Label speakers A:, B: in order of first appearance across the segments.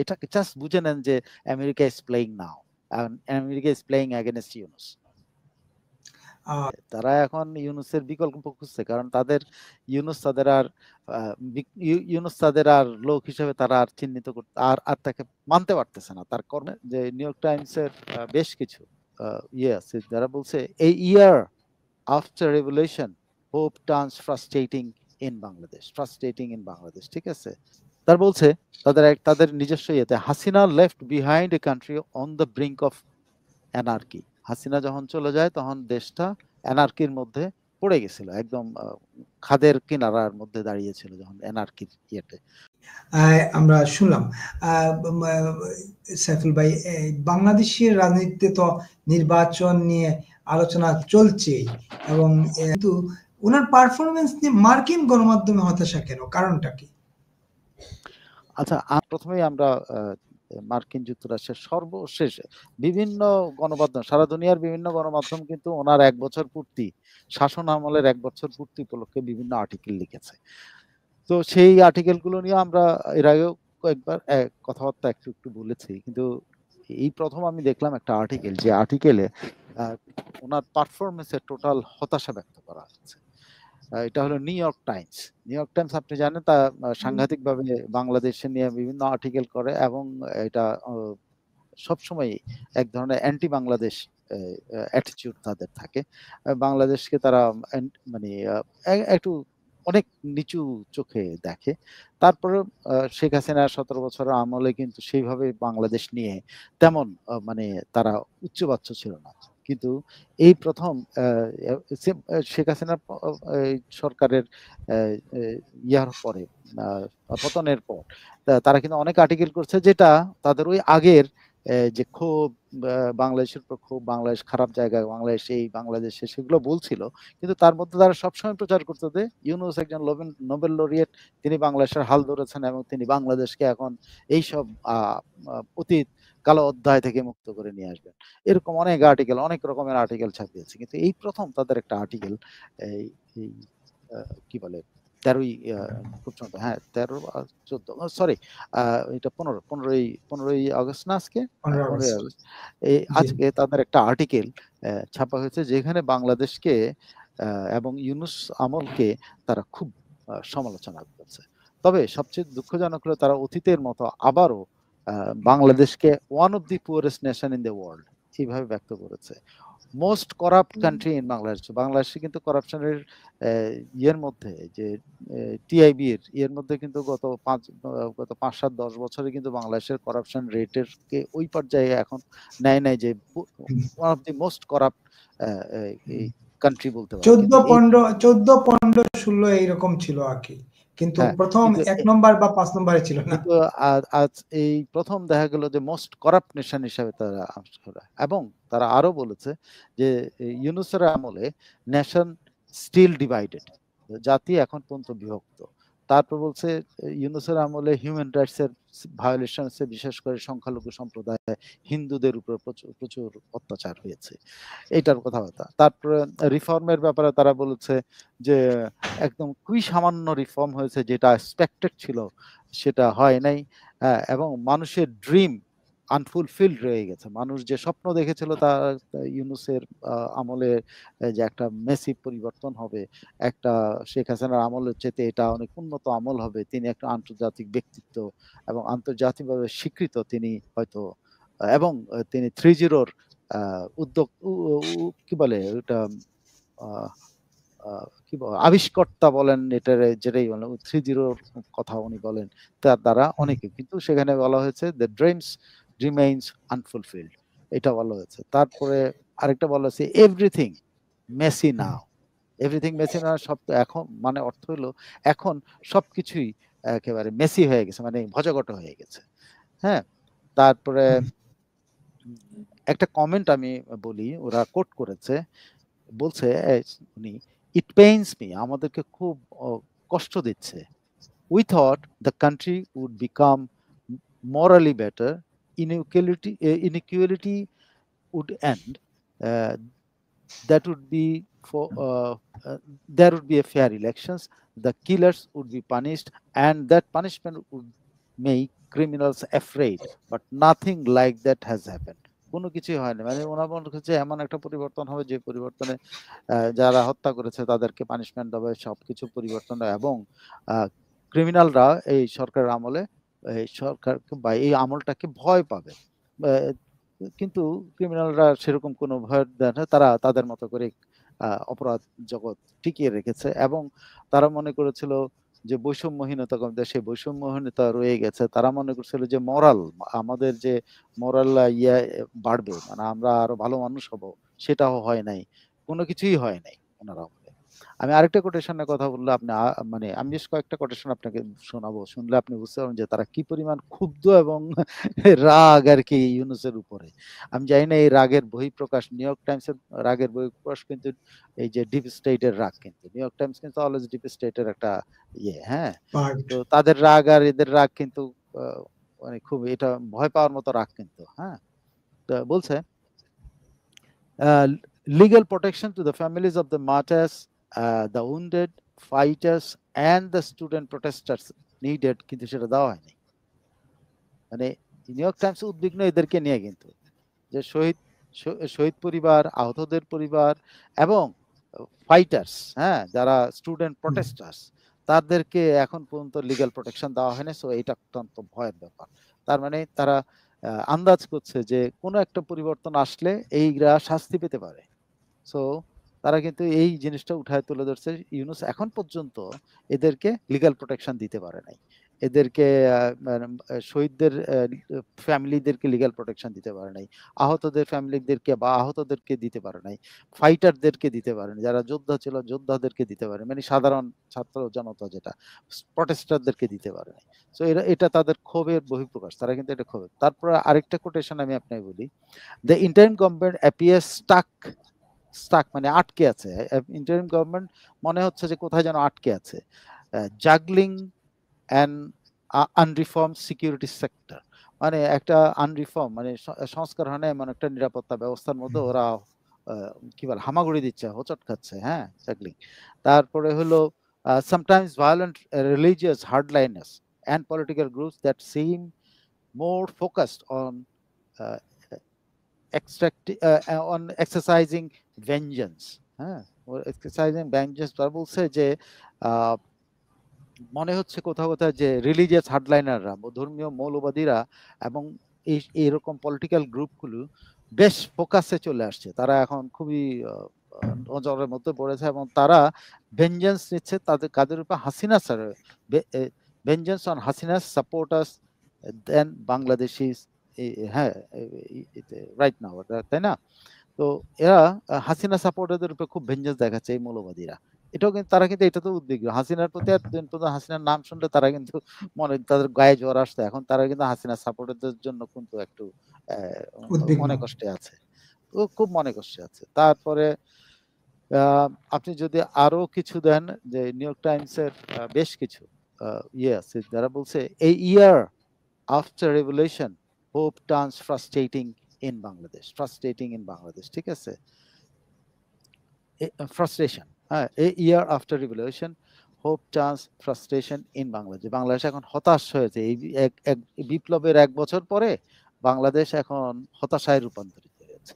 A: এটাকে জাস্ট বুঝে নেন যে America is playing now, America is playing against Yunus. তারা এখন ইউনুসের বিকল্প খুঁজছে, কারণ তাদের ইউনুস তাদের আর ইউনুস তাদের আর লোক হিসেবে তারা আর চিহ্নিত করতে আর তাকে মানতে পারতেছে না তার কর্মে। যে নিউ ইয়র্ক টাইমসের বেশ কিছু ইয়ে আছে যারা বলছে এই year after revolution hope turns frustrating in Bangladesh, ঠিক আছে। তার বলছে তাদের নিজস্ব ইয়েতে, Hasina left behind a country on the brink of anarchy. Hasina যখন চলে যায় তখন দেশটা অ্যানার্কির মধ্যে পড়ে গেছিল, একদম খাদের কিনারার মধ্যে দাঁড়িয়েছিল যখন অ্যানার্কির ইয়েতে।
B: আমরা শুনলাম সাইফুল ভাই, বাংলাদেশের রাজনীতিতে তো নির্বাচন নিয়ে আলোচনা চলছে, এবং কিন্তু ওনার পারফরমেন্স নিয়ে মার্কিন গণমাধ্যমে হতাশা কেন, কারণটা কি?
A: আচ্ছা, প্রথমেই আমরা মার্কিন যুক্তরাষ্ট্রের সর্বশেষ বিভিন্ন গণমাধ্যম, সারা দুনিয়ার বিভিন্ন গণমাধ্যম কিন্তু ওনার 1 বছর পূর্তি, শাসন আমলের 1 বছর পূর্তি উপলক্ষে বিভিন্ন আর্টিকেল লিখেছে। তো সেই আর্টিকেলগুলো নিয়ে আমরা এর আগেও কয়েকবার কথাবার্তা একটু বলেছি, কিন্তু এই প্রথম আমি দেখলাম একটা আর্টিকেল, যে আর্টিকেলে ওনার পারফরমেন্সের টোটাল হতাশা ব্যক্ত করা হচ্ছে। এটা হলো নিউ ইয়র্ক টাইমস। আপনি জানেন তা সাংঘাতিকভাবে বাংলাদেশে নিয়ে বিভিন্ন আর্টিকেল করে, এবং এটা সবসময় এক ধরনের অ্যান্টি বাংলাদেশ অ্যাটিটিউড তাদের থাকে। বাংলাদেশকে তারা মানে একটু অনেক নিচু চোখে দেখে। তারপরে শেখ হাসিনার 17 বছরের আমলে কিন্তু সেইভাবে বাংলাদেশ নিয়ে তেমন মানে তারা উচ্চবাচ্য ছিল না। কিন্তু এই প্রথম শেখ হাসিনার সরকারের ইয়ার পরে, পতনের পর তারা কিন্তু অনেক আর্টিকেল করছে, যেটা তাদের ওই আগের যে ক্ষোভ, বাংলাদেশের উপর ক্ষোভ, বাংলাদেশ খারাপ জায়গায়, বাংলাদেশে সেগুলো বলছিল। কিন্তু তার মধ্যে তারা সবসময় প্রচার করছে যে ইউনূস একজন নোবেল লরিয়েট, তিনি বাংলাদেশের হাল ধরেছেন এবং তিনি বাংলাদেশকে এখন এইসব অতীত কালো অধ্যায় থেকে মুক্ত করে নিয়ে আসবেন। এরকম অনেক রকমের আর্টিকেল ছাপিয়েছে। কিন্তু এই প্রথম তাদের একটা আর্টিকেল, এই কি বলে 15ই আগস্ট না আজকে? 15ই আগস্ট। আজকে তাদের একটা আর্টিকেল ছাপা হয়েছে, যেখানে বাংলাদেশকে এবং ইউনূস আমলকে তারা খুব সমালোচনা করছে। তবে সবচেয়ে দুঃখজনক হলো তারা অতীতের মতো আবারও বাংলাদেশকে one of the poorest nation in the world এইভাবে ব্যক্ত করেছে। মোস্ট করাপ্ট কান্ট্রি ইন বাংলাদেশে কিন্তু করাপশনের ইয়ের মধ্যে, যে টিআইবি এর মধ্যে কিন্তু গত 5-7-10 বছরে কিন্তু বাংলাদেশের করাপশন রেটের কে ওই পর্যায়ে এখন নেয় নাই, যে one of the most corrupt country বলতে পারে।
B: 14-15-16 এইরকম ছিল আর কি, কিন্তু প্রথম 1 নম্বর বা 5 নম্বরে ছিল না।
A: কিন্তু আজ এই প্রথম দেখা গেল যে মোস্ট করাপ্ট নেশন হিসাবে তারা, এবং তারা আরো বলেছে যে ইউনূসের আমলে নেশন স্টিল ডিভাইডেড, জাতি এখন পর্যন্ত বিভক্ত। তারপর বলছে ইউনূসের আমলে হিউম্যান রাইটস এর ভায়োলেশন হচ্ছে, বিশেষ করে সংখ্যালঘু সম্প্রদায় হিন্দুদের উপর প্রচুর অত্যাচার হয়েছে, এইটার কথাবার্তা। তারপরে রিফর্মের ব্যাপারে তারা বলেছে যে একদম খুবই সামান্য রিফর্ম হয়েছে, যেটা এক্সপেক্টেড ছিল সেটা হয় নাই, এবং মানুষের ড্রিম আনফুলফিলড রয়ে গেছে। মানুষ যে স্বপ্ন দেখেছিল তা ইউনূসের আমলে, যে একটা মেসিভ পরিবর্তন হবে, একটা শেখ হাসিনার আমলের চেয়ে এটা অনেক উন্নত আমল হবে, তিনি একটা আন্তর্জাতিক ব্যক্তিত্ব এবং আন্তর্জাতিকভাবে স্বীকৃত তিনি হয়তো, এবং তিনি 3-0 উদ্যোগ কি বলে ওটা, কি আবিষ্কর্তা বলেন, এটার যেটাই বলেন 3-0 কথা উনি বলেন, তার দ্বারা অনেকে, কিন্তু সেখানে বলা হয়েছে দ্য ড্রিমস রিমেইনস আনফুলফিলড, এটা বলা হয়েছে। তারপরে আরেকটা বলা হয়েছে এভরিথিং মেসি নাও। সব এখন মানে অর্থ হলো এখন সবকিছুই একেবারে মেসি হয়ে গেছে, মানে ভজঘট হয়ে গেছে। হ্যাঁ, তারপরে একটা কমেন্ট আমি বলি, ওরা কোট করেছে, বলছে উনি, ইট পেইনস মি, আমাদেরকে খুব কষ্ট দিচ্ছে, we thought the country would become morally better, inequality would end, that would be there would be a fair elections, the killers would be punished, and that punishment would make criminals afraid, but nothing like that has happened. কোনো কিছুই হয়নি, মানে ওনার মনে করছে এমন একটা পরিবর্তন হবে যে পরিবর্তনে যারা হত্যা করেছে তাদেরকে পানিশমেন্ট দেবে, সবকিছু পরিবর্তন হবে, এবং ক্রিমিনালরা এই সরকারের আমলে এই সরকার বা এই আমলটাকে ভয় পাবে। কিন্তু ক্রিমিনালরা সেরকম কোনো ভয় দেয় না, তারা তাদের মতো করে অপরাধ জগৎ টিকিয়ে রেখেছে, এবং তারা মনে করেছিল যে বৈষম্যহীনতা কম, দেশে বৈষম্যহীনতা রয়ে গেছে। তারা মনে করছিল যে মরাল, আমাদের যে মরাল বাড়বে, মানে আমরা আরো ভালো মানুষ হব, সেটাও হয় নাই, কোনো কিছুই হয় নাই ওনারা। আমি আরেকটা কোটেশনের কথা বললে আপনি মানে আমি বেশ কয়েকটা কোটেশন আপনাকে শোনাবো, শুনলে আপনি বুঝতে পারবেন যে তারা কি পরিমাণ ক্ষুব্ধ এবং রাগ আর কি ইউনূসের উপরে। আমি জানি না এই রাগের বহিঃপ্রকাশ, নিউ ইয়র্ক টাইমসের রাগের বহিঃপ্রকাশ কিন্তু এই যে ডিপ স্টেটের রাগ, কিন্তু নিউ ইয়র্ক টাইমস কিন্তু অলওয়েজ ডিপ স্টেটের একটা হ্যাঁ, তো তাদের রাগ আর এদের রাগ কিন্তু মানে খুব এটা ভয় পাওয়ার মতো রাগ কিন্তু। হ্যাঁ, তো বলছে legal protection to the families of the martyrs, the wounded, fighters and the student protesters needed, কিন্তু সেটা দেওয়া হয়নি। মানে নিউ ইয়র্ক টাইমস উদ্বিগ্ন এদেরকে নিয়ে, কিন্তু যে শহীদ পরিবার, আহতদের পরিবার এবং ফাইটার্স, হ্যাঁ, যারা স্টুডেন্ট প্রটেস্টার্স, তাদেরকে এখন পর্যন্ত লিগ্যাল প্রোটেকশন দেওয়া হয়নি। সো এটা অত্যন্ত ভয়ের ব্যাপার। তার মানে তারা আন্দাজ করছে যে কোনো একটা পরিবর্তন আসলে এইরা শাস্তি পেতে পারে। সো তারা কিন্তু এই জিনিসটা উঠায় তুলে ধরছে। ইউনূস এখন পর্যন্ত এদেরকে লিগ্যাল প্রোটেকশন দিতে পারে নাই, এদেরকে শহীদদের ফ্যামিলিদেরকে লিগ্যাল প্রোটেকশন দিতে পারে নাই, আহতদের ফ্যামিলিদেরকে বা আহতদেরকে দিতে পারে নাই, ফাইটারদেরকে দিতে পারেনি, যারা যোদ্ধা ছিল যোদ্ধাদেরকে দিতে পারে, মানে সাধারণ ছাত্র জনতা যেটা প্রটেস্টারদেরকে দিতে পারে নাই। সো এটা তাদের ক্ষোভের বহিঃপ্রকাশ, তারা কিন্তু এটা ক্ষোভের। তারপরে আরেকটা কোটেশন আমি আপনাকে বলি, the interim government appears stuck মানে আটকে আছে। ইন্টারিম গভর্নমেন্ট মনে হচ্ছে যে কোথায় যেন আটকে আছে। জাগলিং অ্যান্ড আনরিফর্ম সিকিউরিটি সেক্টর, মানে একটা আনরিফর্ম মানে সংস্কার হয় না এমন একটা নিরাপত্তা ব্যবস্থার মধ্যে ওরা কি বলে হামাগুড়ি দিচ্ছে, হোঁচট খাচ্ছে। হ্যাঁ, জাগলিং। তারপরে হলো sometimes violent religious hardliners and political groups that seem more focused on on exercising vengeance. হ্যাঁ, exercising vengeance বলছে যে মনে হচ্ছে কোথাও কোথাও যে রিলিজিয়াস হার্ডলাইনাররা, ধর্মীয় মৌলবাদীরা এবং এইরকম পলিটিক্যাল গ্রুপগুলো বেশ ফোকাসে চলে আসছে। তারা এখন খুবই নজরের মধ্যে পড়েছে এবং তারা ভেঞ্জেন্স নিচ্ছে তাদের কাদের উপর, Hasina sir, vengeance on Hasina supporters then Bangladeshis. হ্যাঁ, রাইট নাও, তাই না? তো এরা হাসিনা সাপোর্টারদের উপর খুব ভেঞ্জেন্স দেখাচ্ছে এই মৌলবাদীরা। এটাও কিন্তু তারা কিন্তু এটাতে উদ্বিগ্ন, হাসিনার প্রতি এতদিন পর্যন্ত হাসিনার নাম শুনলে তারা কিন্তু মনে তাদের গায়ে জ্বর আসতো, এখন তারা কিন্তু হাসিনা সাপোর্টারদের জন্য কিন্তু একটু মনে কষ্টে আছে, খুব মনে কষ্টে আছে। তারপরে আপনি যদি আরো কিছু দেন, যে নিউ ইয়র্ক টাইমসের বেশ কিছু আছে যারা বলছে এই year after revolution hope turns frustrating in Bangladesh, ঠিক আছে, frustration, a year after revolution hope turns frustration in Bangladesh. Bangladesh এখন হতাশ হয়েছে, এই বিপ্লবের 1 বছর পরে বাংলাদেশ এখন হতাশায় রূপান্তরিত হয়েছে।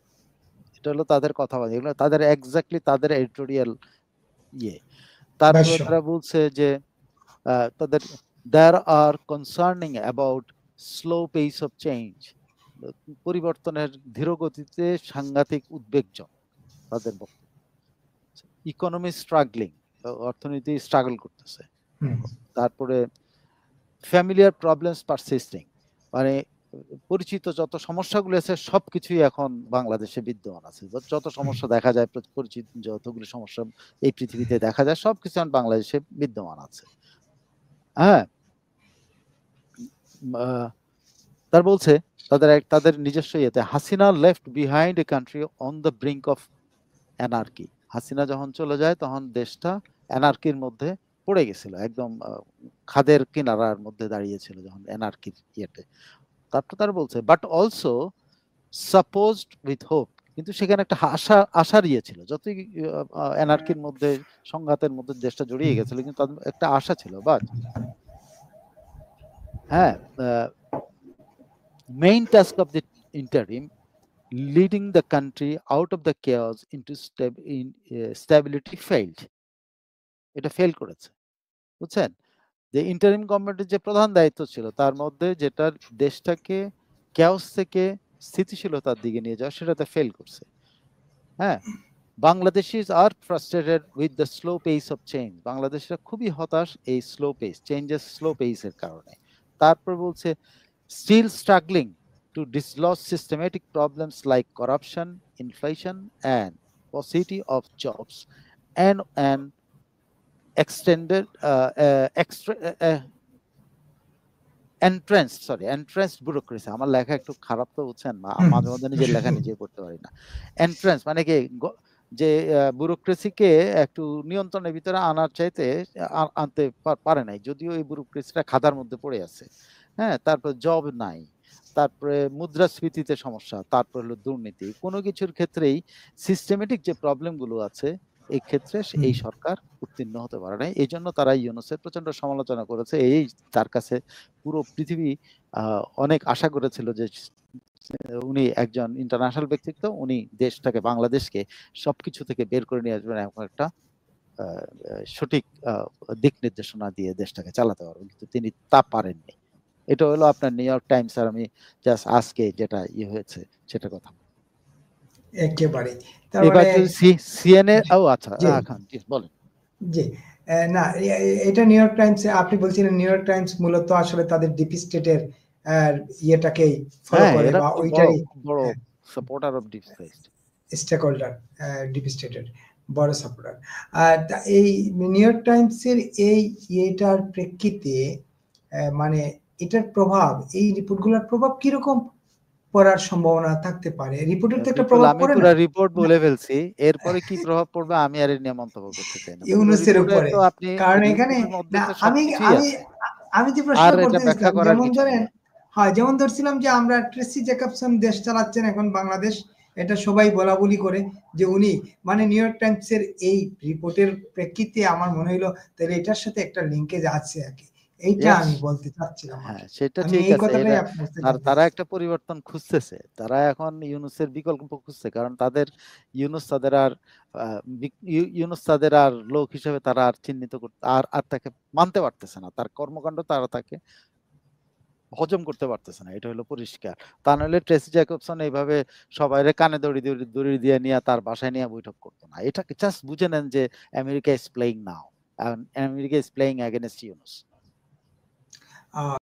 A: এটা হলো তাদের কথা, এগুলো তাদের এক্স্যাক্টলি তাদের এডিটোরিয়াল তারপরে তারা বলছে যে তাদের there are concerning about slow pace of change, পরিবর্তনের ধীর গতিতে সাংঘাতিক উদ্বেগজনক তাদের বক্তব্য। ইকোনমি স্ট্রাগলিং, অর্থনীতি স্ট্রাগল করতেছে। তারপরে ফ্যামিলিয়ার প্রবলেমস পারসিস্টিং, মানে পরিচিত যত সমস্যাগুলো আছে সবকিছুই এখন বাংলাদেশে বিদ্যমান আছে। যত সমস্যা দেখা যায়, পরিচিত যতগুলো সমস্যা এই পৃথিবীতে দেখা যায়, সবকিছু এখন বাংলাদেশে বিদ্যমান আছে। হ্যাঁ, তার বলছে তাদের নিজস্ব ইয়েতে, Hasina left behind a country on the brink of anarchy. Hasina যখন চলে যায় তখন দেশটা অ্যানার্কির মধ্যে পড়ে গেছিল, একদম খাদের কিনারার মধ্যে দাঁড়িয়েছিল যখন অ্যানার্কির ইয়েতে। তারপর তারা বলছে but also supposed with hope, কিন্তু সেখানে একটা আশার ইয়ে ছিল, যতই অ্যানার্কির মধ্যে সংঘাতের মধ্যে দেশটা জড়িয়ে গেছিল, কিন্তু তাদের একটা আশা ছিল। বাট হ্যাঁ, main task of the interim, leading the country out of the chaos into stability, failed. এটা ফেল করেছে, বুঝছেন? যে ইন্টারিম গভর্নমেন্টের যে প্রধান দায়িত্ব ছিল তার মধ্যে যেটা দেশটাকে chaos থেকে স্থিতিশীলতার দিকে নিয়ে যাওয়া, সেটাতে ফেল করছে। হ্যাঁ, Bangladeshis are frustrated with the slow pace of change. বাংলাদেশিরা খুবই হতাশ এই স্লো পেস, চেঞ্জের স্লো পেসের কারণে। তারপর বলছে still struggling to dislodge systematic problems like corruption, inflation, and paucity of jobs, and an extended entranced bureaucracy. আমার লেখা একটু খারাপ তো, বুঝছেন? মাঝে মধ্যে নিজের লেখা নিজে পড়তে পারি না। এন্ট্রান্স মানে কি, যে ব্যুরোক্রেসিকে একটু নিয়ন্ত্রণের ভিতরে আনার চাইতে আনতে পারে নাই, যদিও এই ব্যুরোক্রেসিটা খাদার মধ্যে পড়ে আছে। হ্যাঁ, তারপর জব নাই, তারপরে মুদ্রাস্ফীতিতে সমস্যা, তারপর হলো দুর্নীতি। কোনো কিছুর ক্ষেত্রেই সিস্টেমেটিক যে প্রবলেমগুলো আছে এই ক্ষেত্রে এই সরকার উত্তীর্ণ হতে পারে নাই। এই জন্য তারা ইউনূসের প্রচন্ড সমালোচনা করেছে। এই তার কাছে পুরো পৃথিবী অনেক আশা করেছিল যে উনি একজন ইন্টারন্যাশনাল ব্যক্তিত্ব, উনি দেশটাকে, বাংলাদেশকে সবকিছু থেকে বের করে নিয়ে আসবেন, এমন একটা সঠিক দিক নির্দেশনা দিয়ে দেশটাকে চালাতে পারবেন, কিন্তু তিনি তা পারেননি। এটা হলো আপনার নিউ ইয়র্ক টাইমস, আর আমি জাস্ট আজকে যেটা হয়েছে সেটা কথা
B: একেবারে।
A: এবার যদি সিএনএ, ও আচ্ছা, খান বলেন।
B: জি, না, এটা নিউ ইয়র্ক টাইমস, আপনি বলছিলেন নিউ ইয়র্ক টাইমস মূলত আসলে তাদের ডিপ স্টেটের ইয়েটাকেই ফলো করে, বা ওইটাই
A: বড় supporter of deep state,
B: stakeholder, deep স্টেটের বড় সাপোর্টার। এই নিউ ইয়র্ক টাইমসের এই এটার প্রেক্ষিতে মানে এটার প্রভাব, এই রিপোর্টগুলোর প্রভাব কিরকম পড়ার সম্ভাবনা থাকতে পারে? রিপোর্টের তো একটা প্রভাব পড়ে না?
A: পুরো রিপোর্ট বলে ফেলছি, এরপরে কি প্রভাব পড়বে আমি আর এর নিয়ে মন্তব্য করতে চাই না।
B: ইউনূসের উপরে, কারণ এখানে আমি যে প্রশ্ন করতেছিলাম, যেমন ধরেন, হ্যাঁ, যেমন ধরছিলাম যে আমরা ট্রেসি জ্যাকবসন দেশ চালাচ্ছেন এখন বাংলাদেশ, এটা সবাই বলা বলি করে যে উনি, মানে নিউ ইয়র্ক টাইমসের এই রিপোর্টের প্রেক্ষিতে আমার মনে হইলো তাহলে এটার সাথে একটা লিঙ্কেজ আছে আর কি, এইটা আমি বলতে চাচ্ছিলাম।
A: হ্যাঁ, সেটা ঠিক আছে। আর তারা একটা পরিবর্তন খুঁজতেছে, তারা এখন ইউনূসের বিকল্প খুঁজছে, কারণ তাদের ইউনূস তাদের আর লোক হিসেবে তারা আর চিহ্নিত করতে আর তাকে মানতে পারতেছে না, তার কর্মকাণ্ড তারা তাকে হজম করতে পারতেছে না, এটা হলো পরিষ্কার। তা নাহলে ট্রেসি জ্যাকবসন এইভাবে সবাইরে কানে দড়ি দিয়ে নিয়ে তার বাসায় নিয়ে বৈঠক করতো না। এটাকে জাস্ট বুঝে নেন যে America is playing now, America is playing against Yunus.